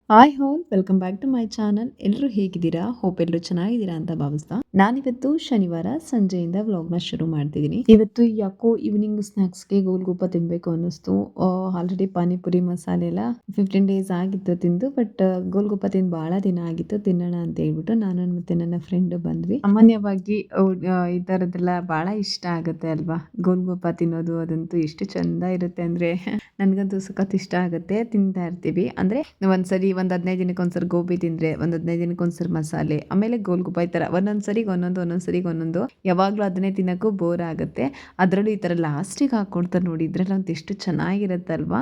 Hi all welcome back to my channel. ಎಲ್ಲರೂ ಹೇಗಿದ್ದೀರಾ? Hope ಎಲ್ಲರೂ ಚೆನ್ನಾಗಿದ್ದೀರಾ ಅಂತ ಭಾವಿಸ್ತಾ ನಾನಿವತ್ತು ಶನಿವಾರ ಸಂಜೆಯಿಂದ ವ್ಲಾಗ್ನ ಶುರು ಮಾಡ್ತಿದ್ದೀನಿ. ಇವತ್ತು ಯಾಕೋ ಈವ್ನಿಂಗ್ ಸ್ನಾಕ್ಸ್ಗೆ ಗೋಲ್ಗುಪ್ಪ ತಿನ್ಬೇಕು ಅನ್ನಿಸ್ತು. ಆಲ್ರೆಡಿ ಪಾನಿಪುರಿ ಮಸಾಲೆ ಎಲ್ಲ 15 ಡೇಸ್ ಆಗಿತ್ತು ತಿಂದು, ಬಟ್ ಗೋಲ್ಗುಪ್ಪ ತಿಂದು ಬಹಳ ದಿನ ಆಗಿತ್ತು, ತಿನ್ನೋಣ ಅಂತ ಹೇಳ್ಬಿಟ್ಟು ನಾನು ಮತ್ತೆ ನನ್ನ ಫ್ರೆಂಡ್ ಬಂದ್ವಿ. ಸಾಮಾನ್ಯವಾಗಿ ಈ ಥರದ್ದೆಲ್ಲ ಬಹಳ ಇಷ್ಟ ಆಗುತ್ತೆ ಅಲ್ವಾ? ಗೋಲ್ಗುಪ್ಪ ತಿನ್ನೋದು ಅದಂತೂ ಎಷ್ಟು ಚಂದ ಇರುತ್ತೆ ಅಂದ್ರೆ ನನಗಂತೂ ಸಖತ್ ಇಷ್ಟ ಆಗುತ್ತೆ, ತಿಂತಾ ಇರ್ತೀವಿ. ಅಂದ್ರೆ ಒಂದ್ಸರಿ ಒಂದು 15 ದಿನಕ್ಕೆ ಒಂದ್ಸರಿ ಗೋಬಿ ತಿಂದ್ರೆ, ಒಂದು 15 ದಿನಕ್ಕೆ ಒಂದ್ಸರಿ ಮಸಾಲೆ, ಆಮೇಲೆ ಗೋಲ್ಗುಪ್ಪ, ಈ ಥರ ಒಂದೊಂದ್ಸರಿಗೆ ಒಂದೊಂದು ಯಾವಾಗಲೂ ಅದನ್ನೇ ತಿನ್ನೋಕ್ಕೂ ಬೋರ್ ಆಗುತ್ತೆ. ಅದರಲ್ಲೂ ಈ ಥರ ಲಾಸ್ಟಿಗೆ ಹಾಕ್ಕೊಡ್ತಾರೆ ನೋಡಿ, ಇದ್ರಲ್ಲಂತೂ ಎಷ್ಟು ಚೆನ್ನಾಗಿರುತ್ತಲ್ವಾ.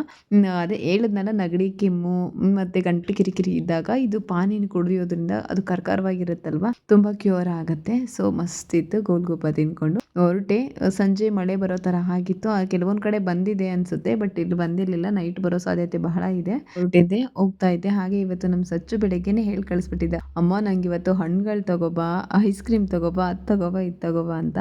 ಅದೇ ಹೇಳಿದ್ನಲ್ಲ, ನೆಗಡಿ ಕೆಮ್ಮು ಮತ್ತು ಗಂಟಲು ಕಿರಿಕಿರಿ ಇದ್ದಾಗ ಇದು ಪಾನಿನ ಕುಡಿಯೋದ್ರಿಂದ ಅದು ಕರ್ಕರವಾಗಿರುತ್ತಲ್ವಾ, ತುಂಬ ಕ್ಯೂರ್ ಆಗುತ್ತೆ. ಸೊ ಮಸ್ತ್ ಇತ್ತು. ಗೋಲ್ಗುಪ್ಪ ತಿನ್ಕೊಂಡು ಹೊರಟೆ. ಸಂಜೆ ಮಳೆ ಬರೋ ಥರ ಆಗಿತ್ತು. ಕೆಲವೊಂದು ಕಡೆ ಬಂದಿದೆ ಅನಿಸುತ್ತೆ, ಬಟ್ ಇಲ್ಲಿ ಬಂದಿರಲಿಲ್ಲ. ನೈಟ್ ಬರೋ ಸಾಧ್ಯತೆ ಬಹಳ ಇದೆ. ಹೊರಟಿದ್ದೆ, ಹೋಗ್ತಾ ಇದ್ದೆ. ಹಾಗೆ ಇವತ್ತು ನಮ್ಮ ಸಚ್ಚು ಬೆಳಗ್ಗೆನೆ ಹೇಳಿ ಕಳಿಸ್ಬಿಟ್ಟಿದ್ದೆ, ಅಮ್ಮ ನಂಗೆ ಇವತ್ತು ಹಣ್ಣುಗಳು ತಗೋಬಾ, ಐಸ್ ಕ್ರೀಮ್ ತಗೋಬಾ, ಅದು ತಗೋಬಾ, ಇದು ತಗೋಬಾ ಅಂತ.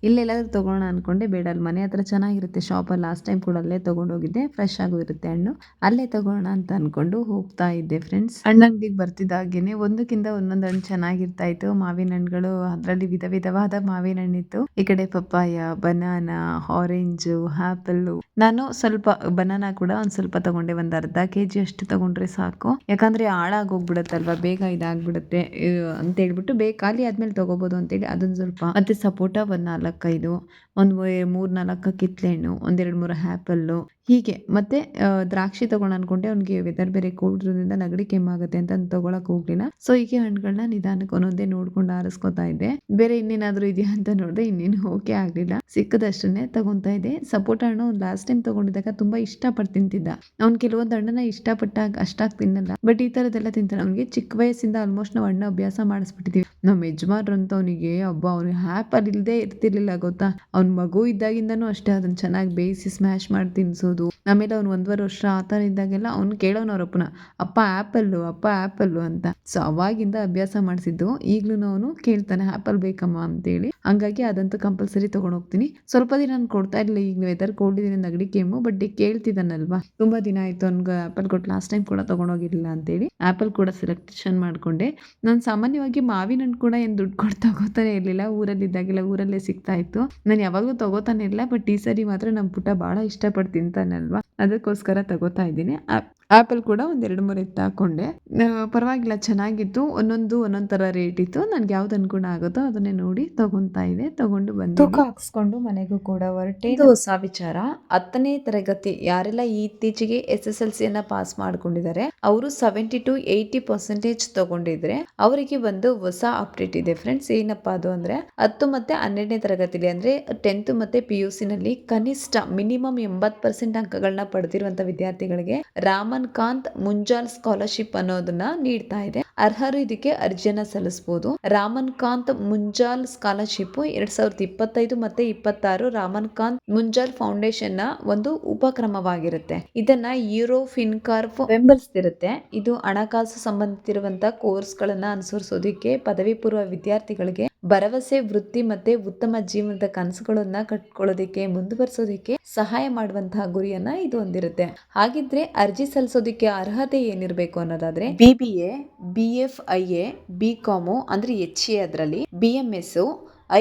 ಇಲ್ಲೆಲ್ಲಾದ್ರೂ ತೊಗೊಳೋಣ ಅಂದ್ಕೊಂಡೆ, ಬೇಡ ಅಲ್ಲಿ ಮನೆ ಹತ್ರ ಚೆನ್ನಾಗಿರುತ್ತೆ ಶಾಪಲ್ಲಿ. ಲಾಸ್ಟ್ ಟೈಮ್ ಕೂಡ ಅಲ್ಲೇ ತೊಗೊಂಡೋಗಿದ್ದೆ, ಫ್ರೆಶ್ ಆಗೂ ಇರುತ್ತೆ ಹಣ್ಣು, ಅಲ್ಲೇ ತೊಗೊಳೋಣ ಅಂತ ಅಂದ್ಕೊಂಡು ಹೋಗ್ತಾ ಇದ್ದೆ ಫ್ರೆಂಡ್ಸ್. ಹಣ್ಣಂಗಡಿಗೆ ಬರ್ತಿದ್ದಾಗೇನೆ ಒಂದಕ್ಕಿಂತ ಒಂದೊಂದು ಹಣ್ಣು ಚೆನ್ನಾಗಿರ್ತಾ ಇತ್ತು. ಮಾವಿನ ಹಣ್ಣುಗಳು, ಅದರಲ್ಲಿ ವಿಧ ವಿಧವಾದ ಮಾವಿನ ಹಣ್ಣಿತ್ತು. ಈ ಕಡೆ ಪಪ್ಪಾಯ, ಬನಾನಾ, ಆರೆಂಜು, ಆ್ಯಪಲ್ಲು. ನಾನು ಸ್ವಲ್ಪ ಬನಾನಾ ಕೂಡ ಒಂದು ಸ್ವಲ್ಪ ತಗೊಂಡೆ, ಒಂದು ಅರ್ಧ ಕೆಜಿ ಅಷ್ಟು ತಗೊಂಡ್ರೆ ಸಾಕು. ಯಾಕಂದರೆ ಹಾಳಾಗೋಗ್ಬಿಡುತ್ತಲ್ವ, ಬೇಗ ಇದಾಗ್ಬಿಡುತ್ತೆ ಅಂತ ಹೇಳ್ಬಿಟ್ಟು, ಬೇಗ ಖಾಲಿ ಆದ್ಮೇಲೆ ತೊಗೋಬೋದು ಅಂತೇಳಿ ಅದೊಂದು ಸ್ವಲ್ಪ. ಮತ್ತು ಸಪೋಟ ಒಂದು 4-5, ಒಂದು 3-4 ಕಿತ್ಳೆಹಣ್ಣು, ಒಂದು 2-3 ಆ್ಯಪಲ್ಲು, ಹೀಗೆ. ಮತ್ತು ದ್ರಾಕ್ಷಿ ತೊಗೊಂಡು ಅನ್ಕೊಂಡೆ, ಅವ್ನಿಗೆ ವೆದರ್ ಬೇರೆ ಕೋಲ್ಡ್ ಇರೋದ್ರಿಂದ ನೆಗಡಿ ಕೆಮ್ಮಾಗುತ್ತೆ ಅಂತ ತೊಗೊಳಕ್ಕೆ ಹೋಗಲಿಲ್ಲ. ಸೊ ಹೀಗೆ ಹಣ್ಣುಗಳನ್ನ ನಿಧಾನಕ್ಕೆ ಒಂದೊಂದೇ ನೋಡ್ಕೊಂಡು ಆರಿಸ್ಕೊತಾ ಇದ್ದೆ. ಬೇರೆ ಇನ್ನೇನಾದರೂ ಇದೆಯಾ ಅಂತ ನೋಡಿದೆ, ಇನ್ನೇನು ಓಕೆ ಆಗಲಿಲ್ಲ. ಸಿಕ್ಕದಷ್ಟನ್ನೇ ತಗೊತಾ ಇದ್ದೆ. ಸಪೋಟ ಹಣ್ಣು ಲಾಸ್ಟ್ ಟೈಮ್ ತೊಗೊಂಡಿದ್ದಾಗ ತುಂಬ ಇಷ್ಟಪಟ್ಟು ತಿಂತಿದ್ದ. ಅವ್ನು ಕೆಲವೊಂದು ಹಣ್ಣನ್ನ ಇಷ್ಟಪಟ್ಟಾಗ ಅಷ್ಟಾಗಿ ತಿನ್ನಲ್ಲ, ಬಟ್ ಈ ಥರದ್ದೆಲ್ಲ ತಿಂತಾನೆ. ಅವ್ನಿಗೆ ಚಿಕ್ಕ ವಯಸ್ಸಿಂದ ಆಲ್ಮೋಸ್ಟ್ ನಾವು ಹಣ್ಣು ಅಭ್ಯಾಸ ಮಾಡಿಸ್ಬಿಟ್ಟಿದ್ದೀವಿ. ನಮ್ಮ ಯಜಮಾನ್ರಂತ ಅವನಿಗೆ ಹಬ್ಬ, ಅವ್ನಿಗೆ ಆ್ಯಪಲ್ ಇಲ್ಲದೆ ಇರ್ತಿರ್ಲಿಲ್ಲ ಗೊತ್ತಾ. ಅವ್ನ ಮಗು ಇದ್ದಾಗಿಂದನೂ ಅಷ್ಟೇ, ಅದನ್ನು ಚೆನ್ನಾಗಿ ಬೇಯಿಸಿ ಸ್ಮ್ಯಾಶ್ ಮಾಡಿ ತಿನ್ನಿಸೋದು. ಆಮೇಲೆ ಅವ್ನು 1.5 ವರ್ಷ ಆ ಥರ ಇದ್ದಾಗೆಲ್ಲ ಅವ್ನು ಕೇಳೋನು ಅವ್ರಪ್ಪನ, ಅಪ್ಪ ಆ್ಯಪಲ್ಲು ಅಂತ. ಸೊ ಅವಾಗಿಂದ ಅಭ್ಯಾಸ ಮಾಡಿಸಿದ್ದು. ಈಗಲೂ ಅವನು ಕೇಳ್ತಾನೆ, ಆ್ಯಪಲ್ ಬೇಕಮ್ಮ ಅಂತೇಳಿ. ಹಂಗಾಗಿ ಅದಂತೂ ಕಂಪಲ್ಸರಿ ತೊಗೊಂಡು ಹೋಗ್ತೀನಿ. ಸ್ವಲ್ಪ ದಿನ ನಾನು ಕೊಡ್ತಾ ಇರಲಿಲ್ಲ, ಈಗ ವೆದರ್ ಕೋಲ್ಡ್ ಇದೆ, ನೆಗಡಿ ಕೆಮ್ಮು, ಬಟ್ ಈಗ ಕೇಳ್ತಿದ್ದಾನಲ್ವಾ, ತುಂಬ ದಿನ ಆಯಿತು ಅವ್ನಿಗೆ ಆ್ಯಪಲ್ ಕೊಟ್ಟು, ಲಾಸ್ಟ್ ಟೈಮ್ ಕೂಡ ತೊಗೊಂಡೋಗಿರಲಿಲ್ಲ ಅಂತೇಳಿ ಆ್ಯಪಲ್ ಕೂಡ ಸೆಲೆಕ್ಷನ್ ಮಾಡಿಕೊಂಡೆ. ನಾನು ಸಾಮಾನ್ಯವಾಗಿ ಮಾವಿನ ಹಣ್ಣು ಕೂಡ ಏನು ದುಡ್ಡು ಕೊಟ್ಟು ತಗೋತಾನೆ ಇರಲಿಲ್ಲ. ಊರಲ್ಲಿದ್ದಾಗೆಲ್ಲ ಊರಲ್ಲೇ ಸಿಗ್ತಾ ಇತ್ತು. ನಾನು ಯಾವಾಗಲೂ ತಗೋತಾನೆ ಇರಲಿಲ್ಲ, ಬಟ್ ಈ ಸರಿ ಮಾತ್ರ ನಮ್ಮ ಪುಟ್ಟ ಭಾಳ ಇಷ್ಟಪಟ್ಟು ತಿಂತಾನಲ್ವಾ, ಅದಕ್ಕೋಸ್ಕರ ತಗೋತಾ ಇದ್ದೀನಿ. ಆ್ಯಪಲ್ ಕೂಡ ಒಂದು 2-3 ಎತ್ತು ಹಾಕ್ಕೊಂಡೆ. ಪರವಾಗಿಲ್ಲ, ಚೆನ್ನಾಗಿತ್ತು. ಒಂದೊಂದು ಥರ ರೇಟ್ ಇತ್ತು. ನನಗೆ ಯಾವ್ದು ಅನುಕೂಲ ಆಗುತ್ತೋ ಅದನ್ನೇ ನೋಡಿ ತೊಗೊತಾ ಇದೆ. ತೊಗೊಂಡು ಬಂದು ತೂಕ ಹಾಕ್ಸ್ಕೊಂಡು ಮನೆಗೂ ಕೂಡ ಹೊರಟೆ. ಇದು ಹೊಸ ವಿಚಾರ. 10ನೇ ತರಗತಿ ಯಾರೆಲ್ಲ ಇತ್ತೀಚೆಗೆ SSLCಯನ್ನು ಪಾಸ್ ಮಾಡ್ಕೊಂಡಿದ್ದಾರೆ, ಅವರು 70-80% ತಗೊಂಡಿದ್ರೆ ಅವರಿಗೆ ಒಂದು ಹೊಸ ಅಪ್ಡೇಟ್ ಇದೆ ಫ್ರೆಂಡ್ಸ್. ಏನಪ್ಪ ಅದು ಅಂದರೆ, 10 ಮತ್ತು 12ನೇ ತರಗತಿಲಿ ಅಂದರೆ 10th ಮತ್ತು PUC ನಲ್ಲಿ ಕನಿಷ್ಠ ಮಿನಿಮಮ್ 80% ಅಂಕಗಳನ್ನ ಪಡೆದಿರುವಂತ ವಿದ್ಯಾರ್ಥಿಗಳಿಗೆ ರಾಮನ್ ಕಾಂತ್ ಮುಂಜಾಲ್ ಸ್ಕಾಲರ್ಶಿಪ್ ಅನ್ನೋದನ್ನ ನೀಡ್ತಾ ಇದೆ. ಅರ್ಹರು ಇದಕ್ಕೆ ಅರ್ಜಿಯನ್ನ ಸಲ್ಲಿಸಬಹುದು. ರಾಮನ್ ಕಾಂತ್ ಮುಂಜಾಲ್ ಸ್ಕಾಲರ್ಶಿಪ್ 2025 ಮತ್ತೆ 26 ರಾಮನ್ ಕಾಂತ್ ಮುಂಜಾಲ್ ಫೌಂಡೇಶನ್ ನ ಒಂದು ಉಪಕ್ರಮವಾಗಿರುತ್ತೆ. ಇದನ್ನ ಯೂರೋ ಫಿನ್ಕಾರ್ಪ್ ಬೆಂಬಲಿಸ್ತಿರುತ್ತೆ. ಇದು ಹಣಕಾಸು ಸಂಬಂಧಿಸಿರುವಂತಹ ಕೋರ್ಸ್ ಗಳನ್ನ ಅನುಸರಿಸೋದಕ್ಕೆ, ಪದವಿ ಪೂರ್ವ ವಿದ್ಯಾರ್ಥಿಗಳಿಗೆ ಭರವಸೆ, ವೃತ್ತಿ ಮತ್ತೆ ಉತ್ತಮ ಜೀವನದ ಕನಸುಗಳನ್ನ ಕಟ್ಕೊಳ್ಳೋದಕ್ಕೆ, ಮುಂದುವರಿಸೋದಕ್ಕೆ ಸಹಾಯ ಮಾಡುವಂತಹ ಗುರಿಯನ್ನ ಇದು ಹೊಂದಿರುತ್ತೆ. ಹಾಗಿದ್ರೆ ಅರ್ಜಿ ಸಲ್ಲಿಸೋದಕ್ಕೆ ಅರ್ಹತೆ ಏನಿರಬೇಕು ಅನ್ನೋದಾದ್ರೆ, BBA, BFIA, BCom ಅಂದ್ರೆ HA, ಅದರಲ್ಲಿ BMS,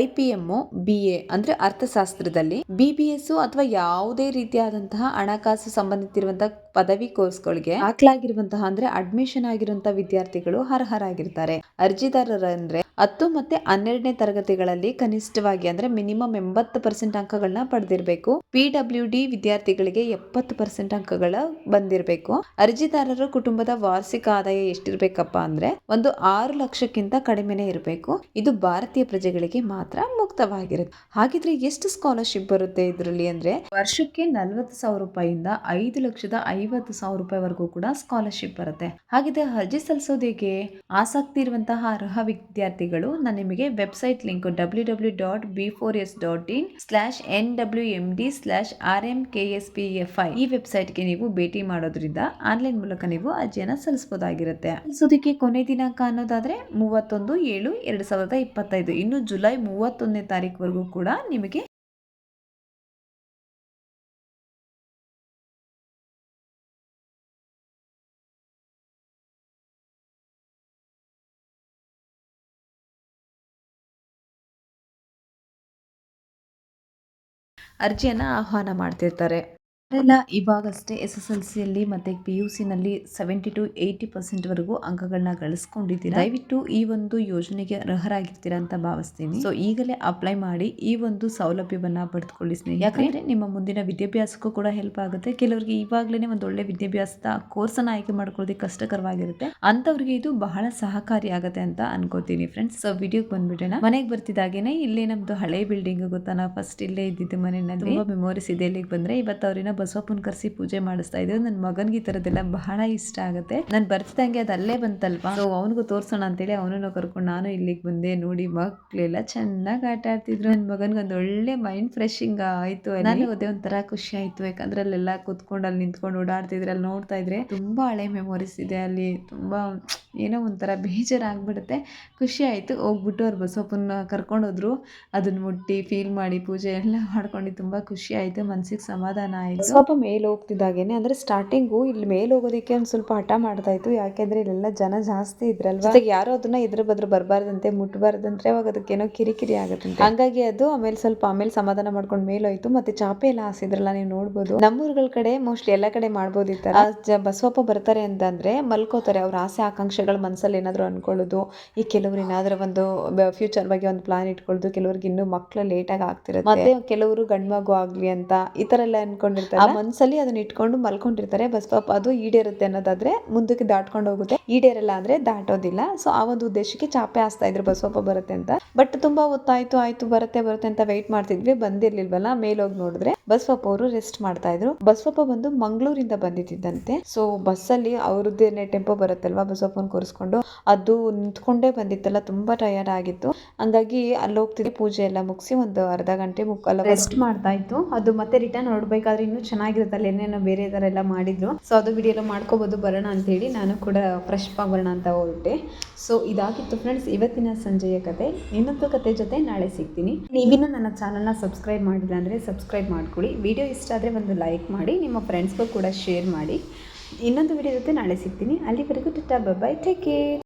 IPM, BA ಅಂದ್ರೆ ಅರ್ಥಶಾಸ್ತ್ರದಲ್ಲಿ, BBS ಅಥವಾ ಯಾವುದೇ ರೀತಿಯಾದಂತಹ ಹಣಕಾಸು ಸಂಬಂಧಿಸಿರುವಂತಹ ಪದವಿ ಕೋರ್ಸ್ಗಳಿಗೆ ದಾಖಲಾಗಿರುವಂತಹ ಅಂದ್ರೆ ಅಡ್ಮಿಷನ್ ಆಗಿರುವಂತಹ ವಿದ್ಯಾರ್ಥಿಗಳು ಅರ್ಹರಾಗಿರ್ತಾರೆ. ಅರ್ಜಿದಾರರ ಅಂದ್ರೆ 10 ಮತ್ತೆ 12ನೇ ತರಗತಿಗಳಲ್ಲಿ ಕನಿಷ್ಠವಾಗಿ ಅಂದ್ರೆ ಮಿನಿಮಮ್ 80% ಅಂಕಗಳನ್ನ ಪಡೆದಿರಬೇಕು. PWD ವಿದ್ಯಾರ್ಥಿಗಳಿಗೆ 70% ಅಂಕಗಳ ಬಂದಿರಬೇಕು. ಅರ್ಜಿದಾರರ ಕುಟುಂಬದ ವಾರ್ಷಿಕ ಆದಾಯ ಎಷ್ಟಿರ್ಬೇಕಪ್ಪ ಅಂದ್ರೆ ಒಂದು 6 ಲಕ್ಷಕ್ಕಿಂತ ಕಡಿಮೆನೇ ಇರಬೇಕು. ಇದು ಭಾರತೀಯ ಪ್ರಜೆಗಳಿಗೆ ಮಾತ್ರ ಮುಕ್ತವಾಗಿರುತ್ತೆ. ಹಾಗಿದ್ರೆ ಎಷ್ಟು ಸ್ಕಾಲರ್ಶಿಪ್ ಬರುತ್ತೆ ಇದರಲ್ಲಿ ಅಂದ್ರೆ, ವರ್ಷಕ್ಕೆ 40,000 ರೂಪಾಯಿಂದ 5,50,000 ರೂಪಾಯಿವರೆಗೂ ಕೂಡ ಸ್ಕಾಲರ್ಶಿಪ್ ಬರುತ್ತೆ. ಹಾಗಿದ್ರೆ ಅರ್ಜಿ ಸಲ್ಲಿಸೋದಕ್ಕೆ ಆಸಕ್ತಿ ಇರುವಂತಹ ಅರ್ಹ ವಿದ್ಯಾರ್ಥಿಗಳು, ನಾನು ನಿಮಗೆ ವೆಬ್ಸೈಟ್ ಲಿಂಕ್ www.b4s.in/nwmd/rmkspfi ಈ ವೆಬ್ಸೈಟ್ಗೆ ನೀವು ಭೇಟಿ ಮಾಡೋದ್ರಿಂದ ಆನ್ಲೈನ್ ಮೂಲಕ ನೀವು ಅರ್ಜಿಯನ್ನು ಸಲ್ಲಿಸಬಹುದಾಗಿರುತ್ತೆ. ಸಲ್ಲಿಸೋದಕ್ಕೆ ಕೊನೆ ದಿನಾಂಕ ಅನ್ನೋದಾದ್ರೆ 31/7/2025. ಇನ್ನು ಜುಲೈ 31ನೇ ತಾರೀಕುವರೆಗೂ ಕೂಡ ನಿಮಗೆ ಅರ್ಜಿಯನ್ನು ಆಹ್ವಾನ ಮಾಡ್ತಿರ್ತಾರೆ. ಅವರೆಲ್ಲ ಇವಾಗಷ್ಟೇ SSLCಯಲ್ಲಿ ಮತ್ತು PUCನಲ್ಲಿ 70 to 80% ವರೆಗೂ ಅಂಕಗಳನ್ನ ಗಳಿಸ್ಕೊಂಡಿದ್ದೀರಾ. ದಯವಿಟ್ಟು ಈ ಒಂದು ಯೋಜನೆಗೆ ಅರ್ಹರಾಗಿರ್ತೀರಾ ಅಂತ ಭಾವಿಸ್ತೀನಿ. ಸೊ ಈಗಲೇ ಅಪ್ಲೈ ಮಾಡಿ ಈ ಒಂದು ಸೌಲಭ್ಯವನ್ನ ಪಡೆದುಕೊಳ್ಳಿ ಸ್ನೇಹಿತರೆ. ಯಾಕಂದ್ರೆ ನಿಮ್ಮ ಮುಂದಿನ ವಿದ್ಯಾಭ್ಯಾಸಕ್ಕೂ ಕೂಡ ಹೆಲ್ಪ್ ಆಗುತ್ತೆ. ಕೆಲವರಿಗೆ ಇವಾಗಲೇ ಒಂದು ಒಳ್ಳೆ ವಿದ್ಯಾಭ್ಯಾಸದ ಕೋರ್ಸನ್ನು ಆಯ್ಕೆ ಮಾಡ್ಕೊಳ್ಳೋದಕ್ಕೆ ಕಷ್ಟಕರವಾಗಿರುತ್ತೆ, ಅಂತವ್ರಿಗೆ ಇದು ಬಹಳ ಸಹಕಾರಿಯಾಗುತ್ತೆ ಅಂತ ಅನ್ಕೋತೀನಿ ಫ್ರೆಂಡ್ಸ್. ಸೊ ವಿಡಿಯೋಗೆ ಬಂದ್ಬಿಡೋಣ. ಮನೆಗೆ ಬರ್ತಿದ್ದಾಗೇನೆ ಇಲ್ಲೇ ನಮ್ದು ಹಳೆ ಬಿಲ್ಡಿಂಗ್ ಗೊತ್ತಾ, ನಾವು ಫಸ್ಟ್ ಇಲ್ಲೇ ಇದ್ದಿದ್ದು ಮನೆಯಲ್ಲಿ. ತುಂಬಾ ಮೆಮೊರೀಸ್ ಇದೆ. ಇಲ್ಲಿಗೆ ಬಂದ್ರೆ ಇವತ್ತು ಅವ್ರನ್ನ ಬಸವಪ್ಪನ ಕರೆಸಿ ಪೂಜೆ ಮಾಡಿಸ್ತಾ ಇದ್ರು. ನನ್ನ ಮಗನ್ಗೆ ಈ ತರದೆಲ್ಲ ಬಹಳ ಇಷ್ಟ ಆಗುತ್ತೆ. ನಾನು ಬರ್ತಿದ್ದಂಗೆ ಅದು ಅಲ್ಲೇ ಬಂತಲ್ವಾ, ಸೊ ಅವನಿಗೂ ತೋರ್ಸೋಣ ಅಂತೇಳಿ ಅವನನ್ನು ಕರ್ಕೊಂಡು ನಾನು ಇಲ್ಲಿಗೆ ಬಂದೆ. ನೋಡಿ ಮಕ್ಳೆಲ್ಲ ಚೆನ್ನಾಗಿ ಆಟ ಆಡ್ತಿದ್ರು. ನನ್ನ ಮಗನ್ಗೆ ಒಂದು ಒಳ್ಳೆ ಮೈಂಡ್ ಫ್ರೆಶಿಂಗ್ ಆಯ್ತು. ನಾನು ಅದೇ ಒಂಥರ ಖುಷಿ ಆಯ್ತು, ಯಾಕಂದ್ರೆ ಅಲ್ಲೆಲ್ಲ ಕೂತ್ಕೊಂಡು ಅಲ್ಲಿ ನಿಂತ್ಕೊಂಡು ಓಡಾಡ್ತಿದ್ರೆ ಅಲ್ಲಿ ನೋಡ್ತಾ ಇದ್ರೆ ತುಂಬಾ ಹಳೆ ಮೆಮೊರೀಸ್ ಇದೆ. ಅಲ್ಲಿ ತುಂಬಾ ಏನೋ ಒಂಥರ ಬೇಜಾರಾಗ್ಬಿಡುತ್ತೆ. ಖುಷಿ ಆಯ್ತು. ಹೋಗ್ಬಿಟ್ಟು ಅವ್ರು ಬಸವಪ್ಪನ ಕರ್ಕೊಂಡೋದ್ರು. ಅದನ್ನ ಮುಟ್ಟಿ ಫೀಲ್ ಮಾಡಿ ಪೂಜೆ ಎಲ್ಲ ಮಾಡ್ಕೊಂಡು ತುಂಬಾ ಖುಷಿ ಆಯ್ತು, ಮನ್ಸಿಗೆ ಸಮಾಧಾನ ಆಯ್ತು. ಸ್ವಲ್ಪ ಮೇಲೆ ಹೋಗ್ತಿದ್ದಾಗೇನೆ ಅಂದ್ರೆ ಸ್ಟಾರ್ಟಿಂಗು ಇಲ್ಲಿ ಮೇಲೆ ಹೋಗೋದಕ್ಕೆ ಒಂದು ಸ್ವಲ್ಪ ಹಠ ಮಾಡ್ತಾ ಇತ್ತು. ಯಾಕೆಂದ್ರೆ ಇಲ್ಲೆಲ್ಲ ಜನ ಜಾಸ್ತಿ ಇದ್ರಲ್ವಾ, ಯಾರೋ ಅದನ್ನ ಎದುರು ಬದ್ರು ಬರಬಾರ್ದಂತೆ, ಮುಟ್ಟಬಾರ್ದಂತೆ, ಅವಾಗ ಅದಕ್ಕೇನೋ ಕಿರಿಕಿರಿ ಆಗುತ್ತೆ. ಹಂಗಾಗಿ ಅದು ಆಮೇಲೆ ಸಮಾಧಾನ ಮಾಡ್ಕೊಂಡು ಮೇಲೋಯ್ತು. ಮತ್ತೆ ಚಾಪೆ ಎಲ್ಲ ಹಾಸಿದ್ರಲ್ಲ, ನೀವು ನೋಡ್ಬೋದು. ನಮ್ಮೂರುಗಳ ಕಡೆ ಮೋಸ್ಟ್ಲಿ ಎಲ್ಲ ಕಡೆ ಮಾಡ್ಬೋದಿತ್ತು. ಬಸವಪ್ಪ ಬರ್ತಾರೆ ಅಂತಂದ್ರೆ ಮಲ್ಕೋತಾರೆ. ಅವ್ರ ಆಸೆ ಆಕಾಂಕ್ಷೆಗಳ ಮನಸ್ಸಲ್ಲಿ ಏನಾದ್ರು ಅನ್ಕೊಳ್ಳೋದು. ಈ ಕೆಲವರು ಏನಾದ್ರೂ ಒಂದು ಫ್ಯೂಚರ್ ಬಗ್ಗೆ ಒಂದು ಪ್ಲಾನ್ ಇಟ್ಕೊಳ್ಳೋದು. ಕೆಲವ್ರಿಗೆ ಇನ್ನೂ ಮಕ್ಳು ಲೇಟಾಗಿ ಆಗ್ತಿರುತ್ತೆ. ಮತ್ತೆ ಕೆಲವರು ಗಂಡು ಮಗು ಆಗ್ಲಿ ಅಂತ ಈ ತರ ಎಲ್ಲ ಅನ್ಕೊಂಡಿರ್ತಾರೆ. ಆ ಮನ್ಸಲ್ಲಿ ಅದನ್ನ ಇಟ್ಕೊಂಡು ಮಲ್ಕೊಂಡಿರ್ತಾರೆ. ಬಸವಪ್ಪ ಅದು ಈಡೇರುತ್ತೆ ಅನ್ನೋದಾದ್ರೆ ಮುಂದಕ್ಕೆ ದಾಟ್ಕೊಂಡು ಹೋಗುತ್ತೆ, ಈಡೇರಲ್ಲ ಅಂದ್ರೆ ದಾಟೋದಿಲ್ಲ. ಸೊ ಆ ಒಂದು ಉದ್ದೇಶಕ್ಕೆ ಚಾಪೆ ಹಾಸ್ತಾ ಇದ್ರು ಬಸವಪ್ಪ ಬರುತ್ತೆ ಅಂತ. ಬಟ್ ತುಂಬಾ ಹೊತ್ತಾಯ್ತು, ಆಯ್ತು ಬರುತ್ತೆ ಅಂತ ವೆಯ್ಟ್ ಮಾಡ್ತಿದ್ವಿ. ಬಂದಿರ್ಲಿಲ್ವಲ್ಲ. ಮೇಲೋಗಿ ನೋಡಿದ್ರೆ ಬಸವಪ್ಪ ಅವರು ರೆಸ್ಟ್ ಮಾಡ್ತಾ ಇದ್ರು. ಬಸವಪ್ಪ ಬಂದು ಮಂಗಳೂರಿಂದ ಬಂದಿದ್ದಂತೆ. ಸೊ ಬಸ್ಸಲ್ಲಿ ಅವ್ರದ್ದೇನೆ ಟೆಂಪೋ ಬರುತ್ತಲ್ವಾ, ಬಸವಪ್ಪನ ಕೂರಿಸ್ಕೊಂಡು ಅದು ನಿಂತ್ಕೊಂಡೇ ಬಂದಿತ್ತಲ್ಲ, ತುಂಬಾ ಟಯರ್ಡ್ ಆಗಿತ್ತು. ಹಂಗಾಗಿ ಅಲ್ಲಿ ಹೋಗ್ತಿದ್ದೆ. ಪೂಜೆ ಎಲ್ಲ ಮುಗಿಸಿ ಒಂದು ಅರ್ಧ ಗಂಟೆ ಮುಕ್ಕಾಲ ರೆಸ್ಟ್ ಮಾಡ್ತಾ ಇತ್ತು. ಅದು ಮತ್ತೆ ರಿಟರ್ನ್ ಹೊರಡ್ಬೇಕಾದ್ರೆ ಇನ್ನೂ ಚೆನ್ನಾಗಿರುತ್ತೆ. ಅಲ್ಲಿ ಏನೇನೋ ಬೇರೆ ತರ ಎಲ್ಲ ಮಾಡಿದ್ರು. ಸೊ ಅದು ವಿಡಿಯೋ ಎಲ್ಲ ಮಾಡ್ಕೋಬಹುದು ಬರೋಣ ಅಂತ ಹೇಳಿ ನಾನು ಕೂಡ ಫ್ರೆಶ್ ಆಗಿ ಬರೋಣ ಅಂತ ಹೊರಟೆ. ಸೊ ಇದಾಗಿತ್ತು ಫ್ರೆಂಡ್ಸ್ ಇವತ್ತಿನ ಸಂಜೆಯ ಕತೆ. ಇನ್ನೊಂದು ಕತೆ ಜೊತೆ ನಾಳೆ ಸಿಗ್ತೀನಿ. ನೀವಿನ್ನೂ ನನ್ನ ಚಾನಲ್ನ ಸಬ್ಸ್ಕ್ರೈಬ್ ಮಾಡಿಲ್ಲ ಅಂದರೆ ಸಬ್ಸ್ಕ್ರೈಬ್ ಮಾಡ್ಕೊಳ್ಳಿ. ವಿಡಿಯೋ ಇಷ್ಟ ಆದರೆ ಒಂದು ಲೈಕ್ ಮಾಡಿ, ನಿಮ್ಮ ಫ್ರೆಂಡ್ಸ್ಗೂ ಕೂಡ ಶೇರ್ ಮಾಡಿ. ಇನ್ನೊಂದು ವಿಡಿಯೋ ಜೊತೆ ನಾಳೆ ಸಿಗ್ತೀನಿ. ಅಲ್ಲಿವರೆಗೂ Tata, bye bye, take care.